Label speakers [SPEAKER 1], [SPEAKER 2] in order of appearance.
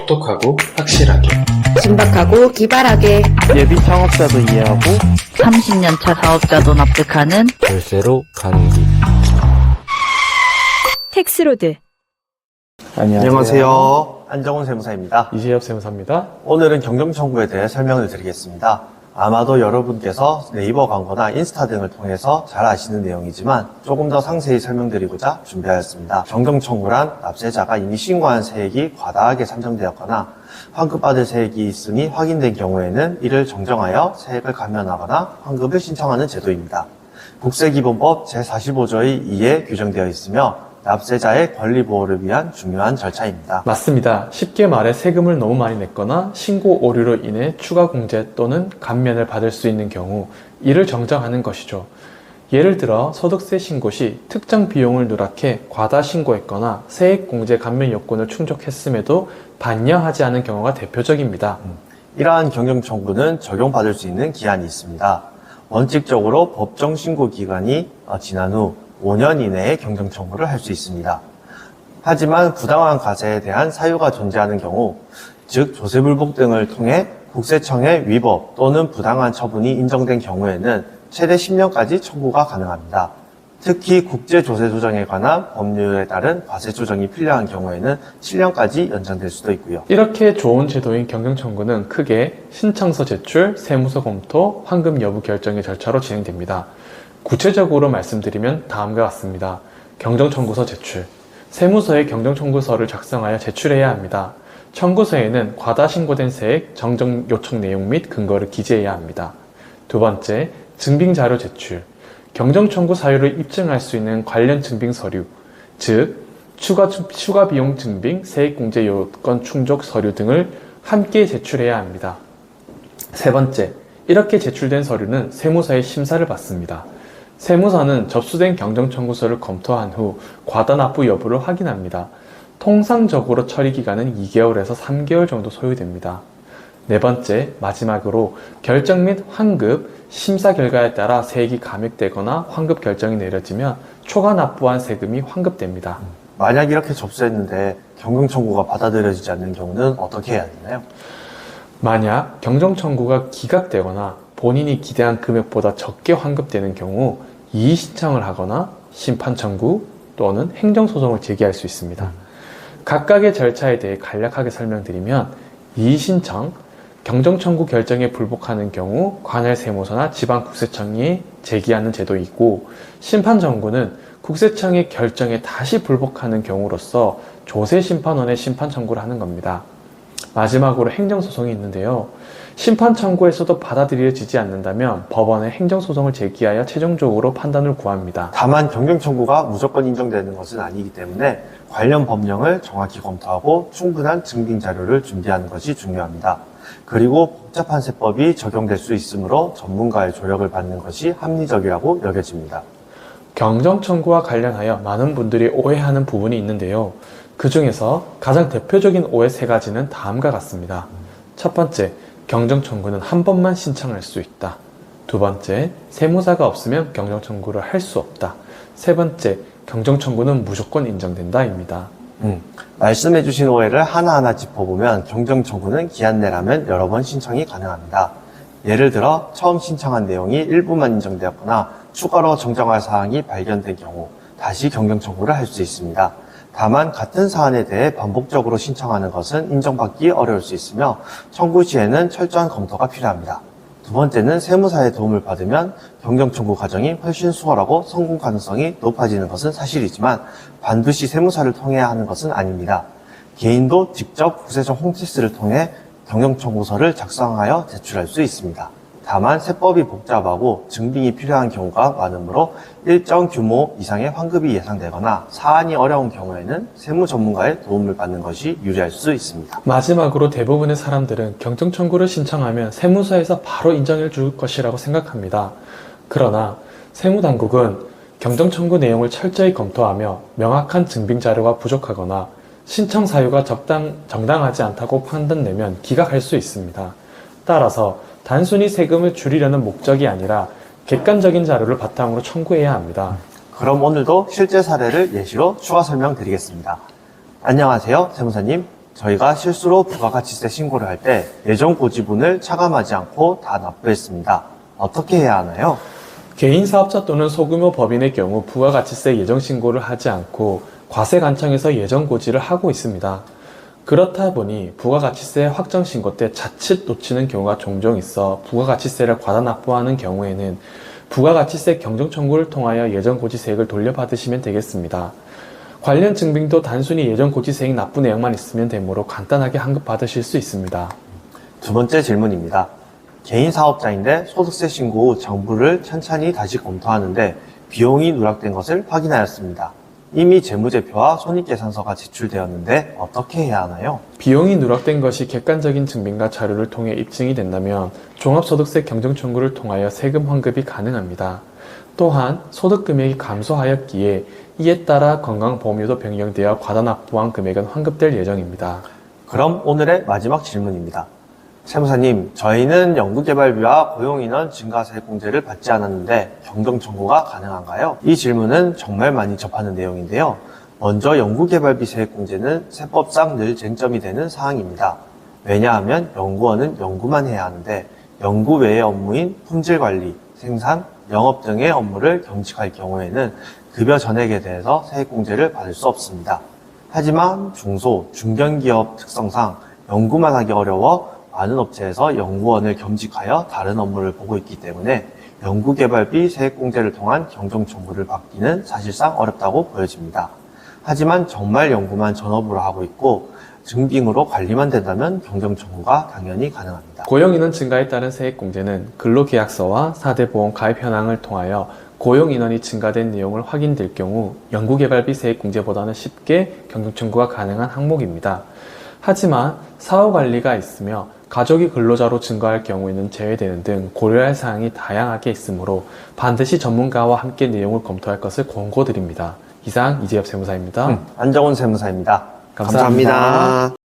[SPEAKER 1] 똑똑하고 확실하게
[SPEAKER 2] 신박하고 기발하게
[SPEAKER 3] 예비 창업자도 이해하고
[SPEAKER 4] 30년차 사업자도 납득하는
[SPEAKER 1] 절세로 가는 길.
[SPEAKER 2] 텍스로드.
[SPEAKER 5] 안녕하세요. 안정훈 세무사입니다.
[SPEAKER 3] 이재엽 세무사입니다.
[SPEAKER 5] 오늘은 경정청구에 대해 설명을 드리겠습니다. 아마도 여러분께서 네이버 광고나 인스타 등을 통해서 잘 아시는 내용이지만 조금 더 상세히 설명드리고자 준비하였습니다. 경정청구란 납세자가 이미 신고한 세액이 과다하게 산정되었거나 환급받을 세액이 있음이 확인된 경우에는 이를 정정하여 세액을 감면하거나 환급을 신청하는 제도입니다. 국세기본법 제45조의 2에 규정되어 있으며 납세자의 권리 보호를 위한 중요한 절차입니다.
[SPEAKER 3] 맞습니다. 쉽게 말해 세금을 너무 많이 냈거나 신고 오류로 인해 추가 공제 또는 감면을 받을 수 있는 경우 이를 정정하는 것이죠. 예를 들어 소득세 신고 시 특정 비용을 누락해 과다 신고했거나 세액 공제 감면 요건을 충족했음에도 반영하지 않은 경우가 대표적입니다.
[SPEAKER 5] 이러한 경정청구는 적용받을 수 있는 기한이 있습니다. 원칙적으로 법정 신고 기간이 지난 후 5년 이내에 경정청구를 할 수 있습니다. 하지만 부당한 과세에 대한 사유가 존재하는 경우, 즉 조세불복 등을 통해 국세청의 위법 또는 부당한 처분이 인정된 경우에는 최대 10년까지 청구가 가능합니다. 특히 국제조세조정에 관한 법률에 따른 과세조정이 필요한 경우에는 7년까지 연장될 수도 있고요.
[SPEAKER 3] 이렇게 좋은 제도인 경정청구는 크게 신청서 제출, 세무서 검토, 환급 여부 결정의 절차로 진행됩니다. 구체적으로 말씀드리면 다음과 같습니다. 경정청구서 제출. 세무서에 경정청구서를 작성하여 제출해야 합니다. 청구서에는 과다 신고된 세액 정정 요청 내용 및 근거를 기재해야 합니다. 두 번째, 증빙자료 제출. 경정청구 사유를 입증할 수 있는 관련 증빙 서류, 즉 추가 비용 증빙, 세액공제 요건 충족 서류 등을 함께 제출해야 합니다. 세 번째, 이렇게 제출된 서류는 세무서의 심사를 받습니다. 세무서는 접수된 경정청구서를 검토한 후 과다 납부 여부를 확인합니다. 통상적으로 처리 기간은 2개월에서 3개월 정도 소요됩니다. 네 번째, 마지막으로 결정 및 환급, 심사 결과에 따라 세액이 감액되거나 환급 결정이 내려지면 초과 납부한 세금이 환급됩니다.
[SPEAKER 5] 만약 이렇게 접수했는데 경정청구가 받아들여지지 않는 경우는 어떻게 해야 되나요?
[SPEAKER 3] 만약 경정청구가 기각되거나 본인이 기대한 금액보다 적게 환급되는 경우 이의 신청을 하거나 심판 청구 또는 행정소송을 제기할 수 있습니다. 각각의 절차에 대해 간략하게 설명드리면 이의 신청, 경정청구 결정에 불복하는 경우 관할 세무서나 지방국세청이 제기하는 제도이고, 심판 청구는 국세청의 결정에 다시 불복하는 경우로서 조세심판원에 심판 청구를 하는 겁니다. 마지막으로 행정소송이 있는데요. 심판 청구에서도 받아들여지지 않는다면 법원에 행정소송을 제기하여 최종적으로 판단을 구합니다.
[SPEAKER 5] 다만 경정청구가 무조건 인정되는 것은 아니기 때문에 관련 법령을 정확히 검토하고 충분한 증빙 자료를 준비하는 것이 중요합니다. 그리고 복잡한 세법이 적용될 수 있으므로 전문가의 조력을 받는 것이 합리적이라고 여겨집니다.
[SPEAKER 3] 경정청구와 관련하여 많은 분들이 오해하는 부분이 있는데요. 그 중에서 가장 대표적인 오해 세 가지는 다음과 같습니다. 첫 번째, 경정청구는 한 번만 신청할 수 있다. 두 번째, 세무사가 없으면 경정청구를 할 수 없다. 세 번째, 경정청구는 무조건 인정된다입니다.
[SPEAKER 5] 말씀해주신 오해를 하나하나 짚어보면 경정청구는 기한 내라면 여러 번 신청이 가능합니다. 예를 들어 처음 신청한 내용이 일부만 인정되었거나 추가로 정정할 사항이 발견된 경우 다시 경정청구를 할 수 있습니다. 다만 같은 사안에 대해 반복적으로 신청하는 것은 인정받기 어려울 수 있으며 청구 시에는 철저한 검토가 필요합니다. 두 번째는 세무사의 도움을 받으면 경정청구 과정이 훨씬 수월하고 성공 가능성이 높아지는 것은 사실이지만 반드시 세무사를 통해야 하는 것은 아닙니다. 개인도 직접 국세청 홈페이지를 통해 경정청구서를 작성하여 제출할 수 있습니다. 다만 세법이 복잡하고 증빙이 필요한 경우가 많으므로 일정 규모 이상의 환급이 예상되거나 사안이 어려운 경우에는 세무 전문가의 도움을 받는 것이 유리할 수 있습니다.
[SPEAKER 3] 마지막으로 대부분의 사람들은 경정청구를 신청하면 세무서에서 바로 인정해 줄 것이라고 생각합니다. 그러나 세무당국은 경정청구 내용을 철저히 검토하며 명확한 증빙 자료가 부족하거나 신청 사유가 정당하지 않다고 판단되면 기각할 수 있습니다. 따라서 단순히 세금을 줄이려는 목적이 아니라 객관적인 자료를 바탕으로 청구해야 합니다.
[SPEAKER 5] 그럼 오늘도 실제 사례를 예시로 추가 설명드리겠습니다. 안녕하세요, 세무사님. 저희가 실수로 부가가치세 신고를 할 때 예정 고지분을 차감하지 않고 다 납부했습니다. 어떻게 해야 하나요?
[SPEAKER 3] 개인 사업자 또는 소규모 법인의 경우 부가가치세 예정 신고를 하지 않고 과세관청에서 예정 고지를 하고 있습니다. 그렇다 보니 부가가치세 확정 신고 때 자칫 놓치는 경우가 종종 있어 부가가치세를 과다 납부하는 경우에는 부가가치세 경정 청구를 통하여 예정 고지세액을 돌려받으시면 되겠습니다. 관련 증빙도 단순히 예정 고지세액 납부 내역만 있으면 되므로 간단하게 환급받으실 수 있습니다.
[SPEAKER 5] 두 번째 질문입니다. 개인 사업자인데 소득세 신고 후 정부를 찬찬히 다시 검토하는데 비용이 누락된 것을 확인하였습니다. 이미 재무제표와 손익계산서가 제출되었는데 어떻게 해야 하나요?
[SPEAKER 3] 비용이 누락된 것이 객관적인 증빙과 자료를 통해 입증이 된다면 종합소득세 경정 청구를 통하여 세금 환급이 가능합니다. 또한 소득 금액이 감소하였기에 이에 따라 건강보험료도 변경되어 과다 납부한 금액은 환급될 예정입니다.
[SPEAKER 5] 그럼 오늘의 마지막 질문입니다. 세무사님, 저희는 연구개발비와 고용인원 증가세액공제를 받지 않았는데 경정 청구가 가능한가요? 이 질문은 정말 많이 접하는 내용인데요. 먼저 연구개발비 세액공제는 세법상 늘 쟁점이 되는 사항입니다. 왜냐하면 연구원은 연구만 해야 하는데 연구 외의 업무인 품질관리, 생산, 영업 등의 업무를 겸직할 경우에는 급여 전액에 대해서 세액공제를 받을 수 없습니다. 하지만 중소, 중견기업 특성상 연구만 하기 어려워 많은 업체에서 연구원을 겸직하여 다른 업무를 보고 있기 때문에 연구개발비 세액공제를 통한 경정 청구를 받기는 사실상 어렵다고 보여집니다. 하지만 정말 연구만 전업으로 하고 있고 증빙으로 관리만 된다면 경정 청구가 당연히 가능합니다.
[SPEAKER 3] 고용인원 증가에 따른 세액공제는 근로계약서와 4대 보험 가입 현황을 통하여 고용인원이 증가된 내용을 확인될 경우 연구개발비 세액공제보다는 쉽게 경정 청구가 가능한 항목입니다. 하지만 사후관리가 있으며 가족이 근로자로 증가할 경우에는 제외되는 등 고려할 사항이 다양하게 있으므로 반드시 전문가와 함께 내용을 검토할 것을 권고드립니다. 이상 이재엽 세무사입니다.
[SPEAKER 5] 안정훈 세무사입니다.
[SPEAKER 3] 감사합니다.
[SPEAKER 5] 감사합니다.